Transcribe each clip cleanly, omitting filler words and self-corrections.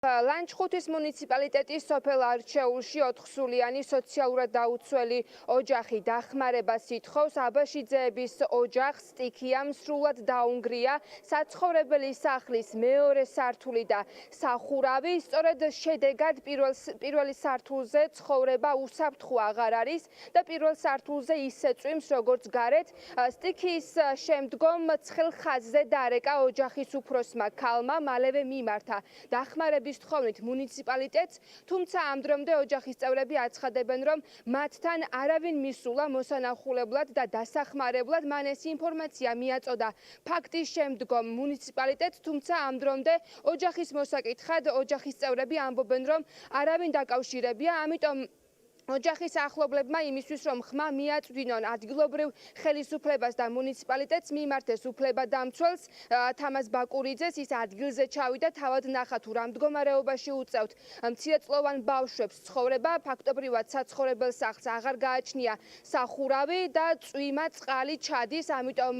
ლანჩხუთის მუნიციპალიტეტის სოფელ არჩეულში 4 სულიანი სოციალურად დაუცველი ოჯახი დახმარებას ითხოვს. აბაშიძეების ოჯახს სტიქიამ სრულად დაუნგრია საცხოვრებელი სახლის მეორე სართული და სახურავი. სწორედ შედეგად პირველი სართულზე ცხოვრება უსაფრთხო აღარ არის და პირველ სართულზე ისე წვიმს როგორც გარეთ. სტიქიის შემდგომ ცხელ ხაზზე დარეკა ოჯახის უფროსმა ქალმა, მალევე მიმართა დახმარების თხოვნით მუნიციპალიტეტს, თუმცა ამ დრომდე ოჯახის წევრები აცხადებენ, რომ მათთან არავინ მისულა მოსანახულებლად და დასახმარებლად. მან ეს ინფორმაცია მიაწოდა ფაქტის შემდგომ მუნიციპალიტეტს, თუმცა ამ დრომდე ოჯახის მოსაკითხად ოჯახის წევრები ამბობენ, რომ არავინ დაკავშირებია, ამიტომ ოჯახის ახლობლებმა იმისთვის, რომ ხმა მიაწვდინონ ადგილობრივ ხელისუფლებას და მუნიციპალიტეტს, მიმართეს უფლებადამცველს თამაზ ბაკურიძეს. ის ადგილზე ჩავიდა, თავად ნახა თუ რა მდგომარეობაში უწევთ მცირეწლოვან ბავშვებს ცხოვრება. ფაქტობრივად საცხოვრებელ სახლს აღარ გააჩნია სახურავი და წვიმა წყალი ჩადის, ამიტომ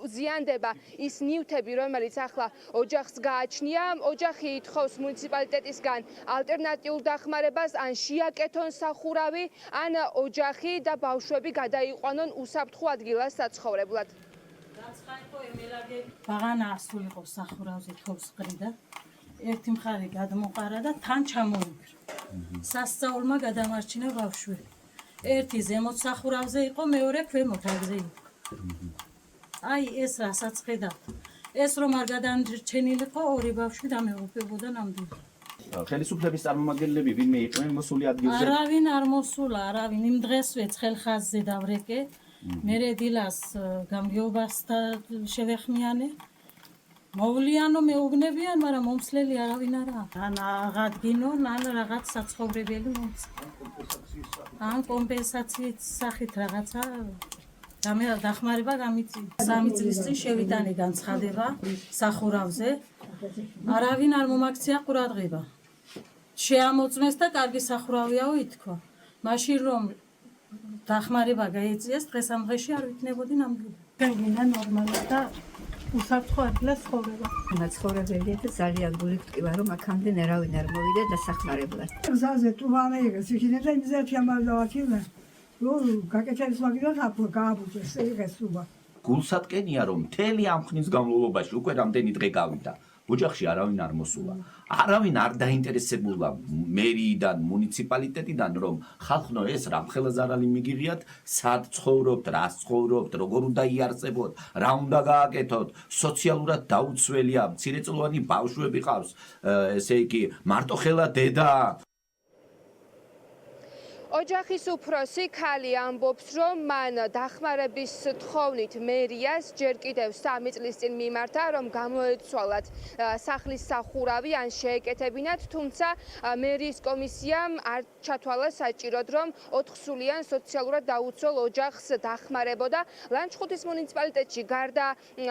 ზიანდება ის ნივთები, რომელიც ახლა ოჯახს გააჩნია. ოჯახი ითხოვს მუნიციპალიტეტისგან ალტერნატიულ დახმარებას, ან შეაკეთონ სახურავი, ან ოჯახი და ბავშვები გადაიყვანონ უსაფრთხო ადგილას საცხოვრებლად. ბაღანა ასულიყო სახურავზე თოვს ყრიდა. ერთი მხარე გადმოყარა და თან ჩამოიგრა. სასწაულმა გადამარჩინა ბავშვები. ერთი ზემოთ სახურავზე იყო, მეორე ქვემოთ აგზე იყო. აი ეს რასაც ხედავთ. ეს რომ არ გადარჩენილიყო, ორი ბავშვი დამეუფებოდა ნამდვილად. ხელისუფლების წარმომადგენლები ვინმე იყვნენ მოსული ადგილზე? არავინ არ მოსულა, არავინ. იმ დღესვე ცხელ ხაზზე დავრეკე. მერე დილას გამგეობას შევეხმიანე. მოვლიანო მეუბნებიან, მაგრამ მომცლელი არავინ არა. ან აღადგინონ, ან რაღაც საცხოვრებელი მომცა. ან კომპენსაციით სახით რაღაცა დახმარება გამიწია. 3 წლის წინ შევიტანე განცხადება სახურავზე. არავინ არ მომაქცია ყურადღება. შეამოწმეს და კარგი სახურავიაო ითქვა. მაშინ რომ დახმარება გაეწიეს, დღეს ამ დღეში არ ვიქნებოდი ნამდვილად. გინდა ნორმალურად და უსაფრთხო ადგილას ცხოვრება. მაცხოვრებელია და ძალიან გულივტკივა, რომ აქამდე არავინ არ მოვიდა დასახმარებლად. გზაზე ტურვანე იღეს, იქნებ და იმზეთი ამალდავათილა. გაკეთების მაგიდან გააბუჯეს, იღეს სულა. გულსატკენია, რომ მთელი ამ ხნის განმავლობაში უკვე რამდენი დღე გავიდა. ოჯახში არავინ არ მოსულა. არავინ არ დაინტერესებულა მერიიდან, მუნიციპალიტეტიდან, რომ ხალხო ეს რამხელა ზარალი მიგიღიათ, სად ცხოვრობთ, რას ცხოვრობთ, როგორ უნდა იარსებოთ, რა უნდა გააკეთოთ, სოციალურად დაუცველია, მცირეწლოვანი ბავშვები ყავს, ესე იგი, მარტოხელა დედა. ოჯახის უფროსი ქალი ამბობს, რომ მან დახმარების თხოვნით მერიას ჯერ კიდევ 3 წლის წინ მიმართა, რომ გამოეცვალათ სახლის სახურავი ან შეეკეთებინათ, თუმცა მერიის კომისიამ არ ჩათვალა საჭიროდ, რომ 4 სულიან სოციალურად დაუცველ ოჯახს დახმარებოდა. ლანჩხუთის მუნიციპალიტეტში გარდა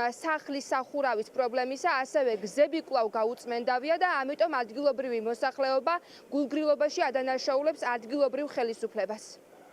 სახლის სახურავის პრობლემისა, ასევე გზები კვლავ გაუწმენდავია და ამიტომ ადგილობრივი მოსახლეობა გულგრილობაში ადანაშაულებს ადგილობრივ ხელისუფლებას.